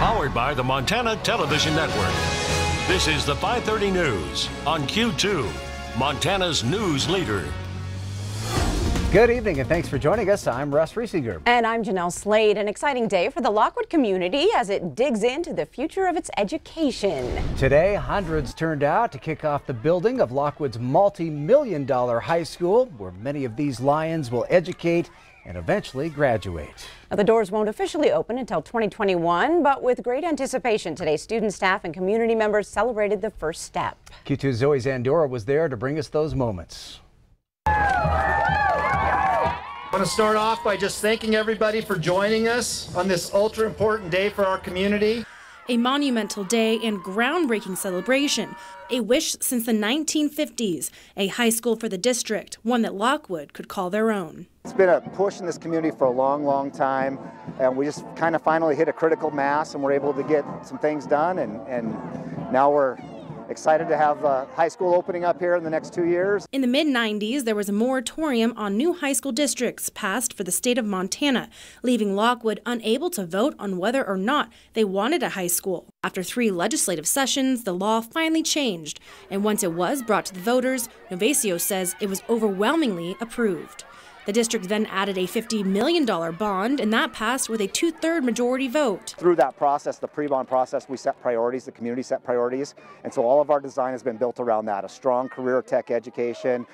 Powered by the Montana Television Network. This is the 5:30 News on Q2, Montana's news leader. Good evening and thanks for joining us. I'm Russ. And I'm Jeanelle Slade. An exciting day for the Lockwood community as it digs into the future of its education. Today, hundreds turned out to kick off the building of Lockwood's multi-million-dollar high school, where many of these Lions will educate and eventually graduate. Now, the doors won't officially open until 2021, but with great anticipation, today student, staff, and community members celebrated the first step. Q2's Zoe Zandora was there to bring us those moments. I want to start off by just thanking everybody for joining us on this ultra important day for our community. A monumental day and groundbreaking celebration. A wish since the 1950s, a high school for the district, one that Lockwood could call their own. It's been a push in this community for a long time, and we just kind of finally hit a critical mass and we're able to get some things done, and now we're excited to have high school opening up here in the next 2 years. In the mid-90s, there was a moratorium on new high school districts passed for the state of Montana, leaving Lockwood unable to vote on whether or not they wanted a high school. After 3 legislative sessions, the law finally changed, and once it was brought to the voters, Novasio says it was overwhelmingly approved. The district then added a $50 million bond, and that passed with a 2/3 majority vote. Through that process, the pre-bond process, we set priorities, the community set priorities, and so all of our design has been built around that. A strong career tech education,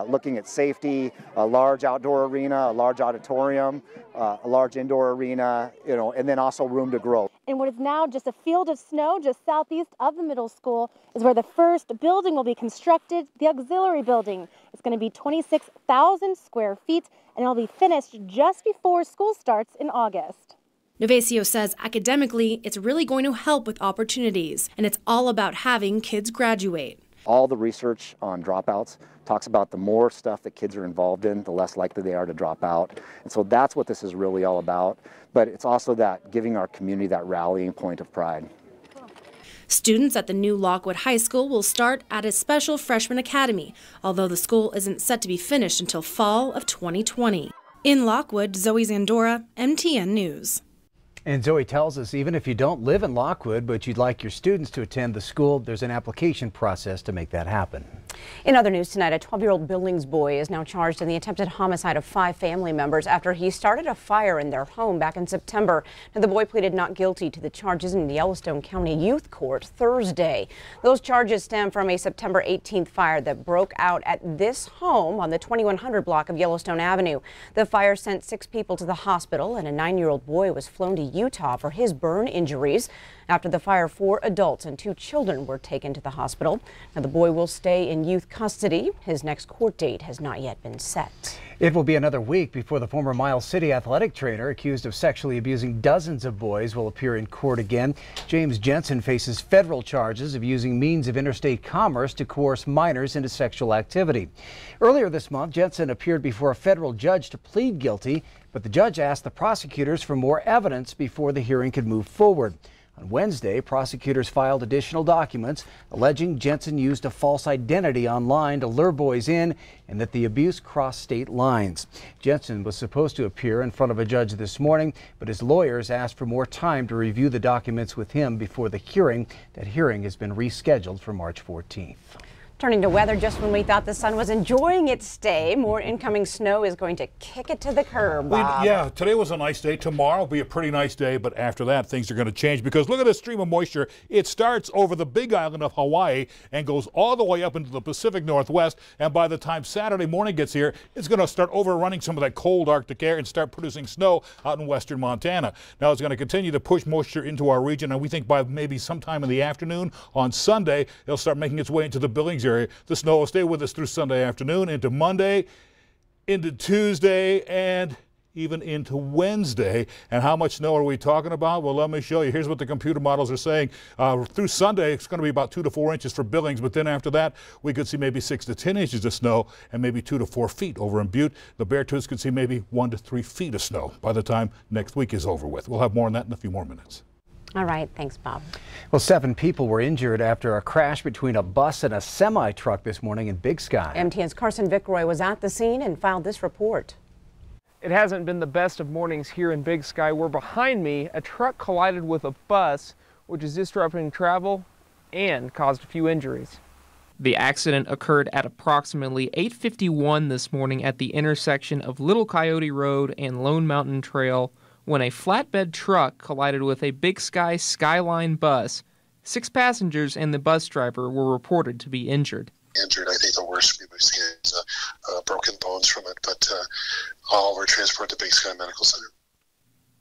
looking at safety, a large outdoor arena, a large auditorium, a large indoor arena, and then also room to grow. And what is now just a field of snow just southeast of the middle school is where the first building will be constructed, the auxiliary building. It's going to be 26,000 square feet, and it'll be finished just before school starts in August. Novasio says academically, it's really going to help with opportunities, and it's all about having kids graduate. All the research on dropouts talks about the more stuff that kids are involved in, the less likely they are to drop out. And so that's what this is really all about. But it's also that giving our community that rallying point of pride. Students at the new Lockwood High School will start at a special freshman academy, although the school isn't set to be finished until fall of 2020. In Lockwood, Zoe Zandora, MTN News. And Zoe tells us even if you don't live in Lockwood, but you'd like your students to attend the school, there's an application process to make that happen. In other news tonight, a 12-year-old Billings boy is now charged in the attempted homicide of 5 family members after he started a fire in their home back in September. Now, the boy pleaded not guilty to the charges in the Yellowstone County Youth Court Thursday. Those charges stem from a September 18th fire that broke out at this home on the 2100 block of Yellowstone Avenue. The fire sent 6 people to the hospital, and a 9-year-old boy was flown to Utah for his burn injuries. After the fire, 4 adults and 2 children were taken to the hospital. Now, the boy will stay in youth custody. His next court date has not yet been set. It will be another week before the former Miles City athletic trainer accused of sexually abusing dozens of boys will appear in court again. James Jensen faces federal charges of using means of interstate commerce to coerce minors into sexual activity. Earlier this month, Jensen appeared before a federal judge to plead guilty, but the judge asked the prosecutors for more evidence before the hearing could move forward. On Wednesday, prosecutors filed additional documents alleging Jensen used a false identity online to lure boys in and that the abuse crossed state lines. Jensen was supposed to appear in front of a judge this morning, but his lawyers asked for more time to review the documents with him before the hearing. That hearing has been rescheduled for March 14th. Turning to weather, just when we thought the sun was enjoying its stay, more incoming snow is going to kick it to the curb, Bob. Yeah, today was a nice day. Tomorrow will be a pretty nice day, but after that, things are going to change because look at this stream of moisture. It starts over the big island of Hawaii and goes all the way up into the Pacific Northwest, and by the time Saturday morning gets here, it's going to start overrunning some of that cold Arctic air and start producing snow out in western Montana. Now, it's going to continue to push moisture into our region, and we think by maybe sometime in the afternoon on Sunday, it'll start making its way into the Billings area. The snow will stay with us through Sunday afternoon, into Monday, into Tuesday, and even into Wednesday. And how much snow are we talking about? Well, let me show you. Here's what the computer models are saying. Through Sunday, it's going to be about 2 to 4 inches for Billings, but then after that, we could see maybe 6 to 10 inches of snow and maybe 2 to 4 feet over in Butte. The Beartooths could see maybe 1 to 3 feet of snow by the time next week is over with. We'll have more on that in a few more minutes. All right. Thanks, Bob. Well, 7 people were injured after a crash between a bus and a semi-truck this morning in Big Sky. MTN's Carson Vickroy was at the scene and filed this report. It hasn't been the best of mornings here in Big Sky, where behind me a truck collided with a bus, which is disrupting travel and caused a few injuries. The accident occurred at approximately 8:51 this morning at the intersection of Little Coyote Road and Lone Mountain Trail when a flatbed truck collided with a Big Sky Skyline bus. 6 passengers and the bus driver were reported to be injured. I think the worst we've seen is broken bones from it, but all were transported to Big Sky Medical Center.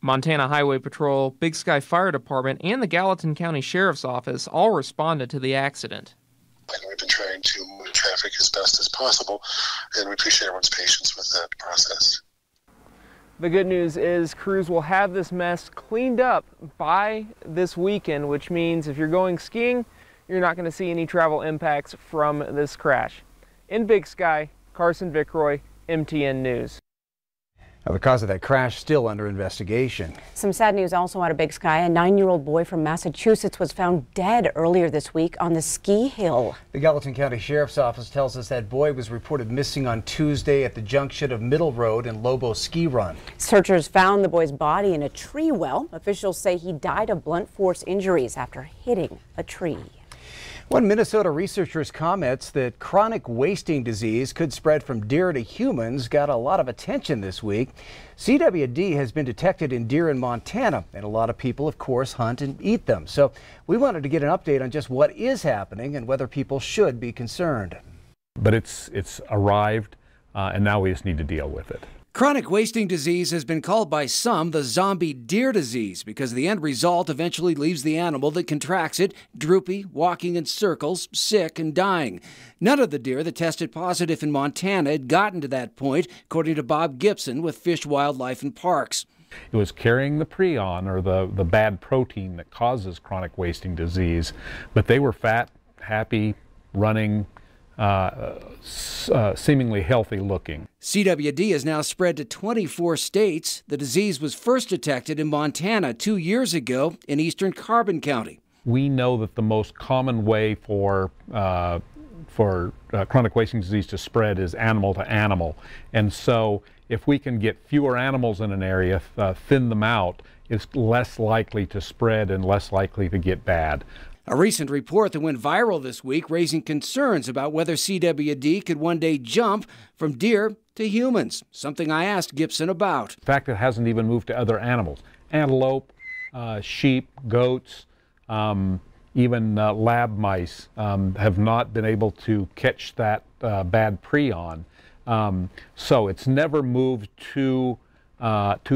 Montana Highway Patrol, Big Sky Fire Department, and the Gallatin County Sheriff's Office all responded to the accident. We've been trying to move traffic as best as possible, and we appreciate everyone's patience with that process. The good news is crews will have this mess cleaned up by this weekend, which means if you're going skiing, you're not going to see any travel impacts from this crash. In Big Sky, Carson Vickroy, MTN News. Now, the cause of that crash still under investigation. Some sad news also out of Big Sky. A 9-year-old boy from Massachusetts was found dead earlier this week on the ski hill. The Gallatin County Sheriff's Office tells us that boy was reported missing on Tuesday at the junction of Middle Road and Lobo Ski Run. Searchers found the boy's body in a tree well. Officials say he died of blunt force injuries after hitting a tree. One Minnesota researcher's comments that chronic wasting disease could spread from deer to humans got a lot of attention this week. CWD has been detected in deer in Montana, and a lot of people, of course, hunt and eat them. So we wanted to get an update on just what is happening and whether people should be concerned. But it's arrived, and now we just need to deal with it. Chronic wasting disease has been called by some the zombie deer disease because the end result eventually leaves the animal that contracts it droopy, walking in circles, sick and dying. None of the deer that tested positive in Montana had gotten to that point, according to Bob Gibson with Fish, Wildlife and Parks. It was carrying the prion, or the bad protein that causes chronic wasting disease, but they were fat, happy, running, seemingly healthy looking. CWD has now spread to 24 states. The disease was first detected in Montana 2 years ago in eastern Carbon County. We know that the most common way for chronic wasting disease to spread is animal to animal. And so if we can get fewer animals in an area, thin them out, it's less likely to spread and less likely to get bad. A recent report that went viral this week raising concerns about whether CWD could one day jump from deer to humans, something I asked Gibson about. In fact, it hasn't even moved to other animals. Antelope, sheep, goats, even lab mice have not been able to catch that bad prion. So it's never moved to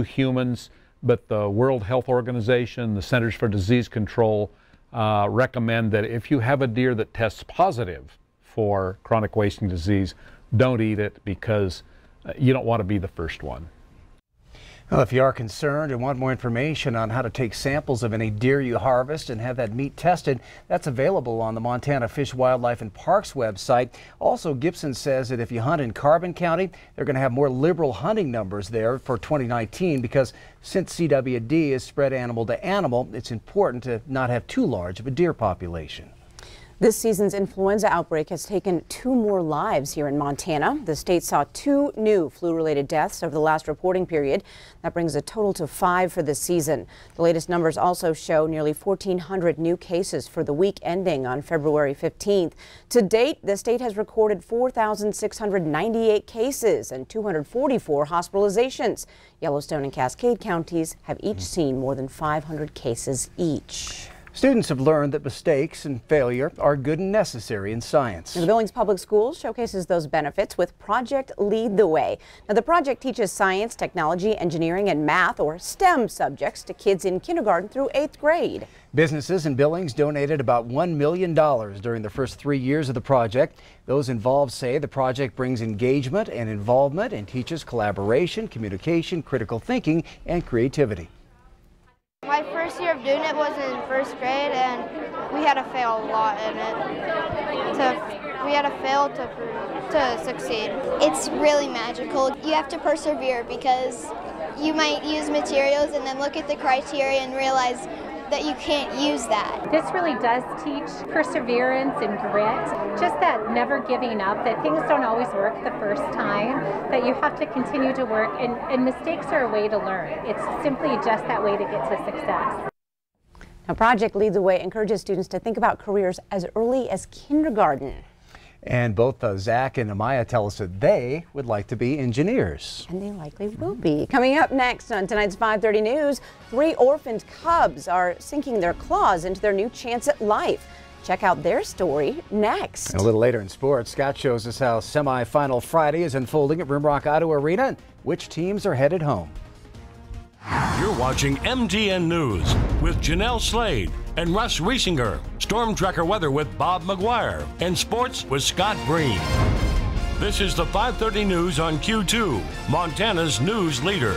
humans, but the World Health Organization, the Centers for Disease Control, recommend that if you have a deer that tests positive for chronic wasting disease, don't eat it because you don't want to be the first one. Well, if you are concerned and want more information on how to take samples of any deer you harvest and have that meat tested, that's available on the Montana Fish, Wildlife and Parks website. Also, Gibson says that if you hunt in Carbon County, they're going to have more liberal hunting numbers there for 2019 because since CWD is spread animal to animal, it's important to not have too large of a deer population. This season's influenza outbreak has taken 2 more lives here in Montana. The state saw 2 new flu-related deaths over the last reporting period. That brings a total to 5 for this season. The latest numbers also show nearly 1,400 new cases for the week ending on February 15th. To date, the state has recorded 4,698 cases and 244 hospitalizations. Yellowstone and Cascade counties have each seen more than 500 cases each. Students have learned that mistakes and failure are good and necessary in science. Now, the Billings Public Schools showcases those benefits with Project Lead the Way. Now, the project teaches science, technology, engineering, and math, or STEM subjects, to kids in kindergarten through 8th grade. Businesses in Billings donated about $1 million during the first 3 years of the project. Those involved say the project brings engagement and involvement and teaches collaboration, communication, critical thinking, and creativity. My first year of doing it was in 1st grade, and we had to fail a lot in it. We had to fail to succeed. It's really magical. You have to persevere because you might use materials and then look at the criteria and realize that you can't use that. This really does teach perseverance and grit, just that never giving up, that things don't always work the first time, that you have to continue to work, and mistakes are a way to learn. It's simply just that way to get to success. Now, Project Lead the Way encourages students to think about careers as early as kindergarten. And both Zach and Amaya tell us that they would like to be engineers. And they likely will be. Coming up next on tonight's 5:30 News, 3 orphaned cubs are sinking their claws into their new chance at life. Check out their story next. And a little later in sports, Scott shows us how semifinal Friday is unfolding at Rimrock Auto Arena and which teams are headed home. You're watching MTN News with Jeanelle Slade and Russ Riesinger. Storm Tracker weather with Bob McGuire. And sports with Scott Breen. This is the 5:30 News on Q2, Montana's news leader.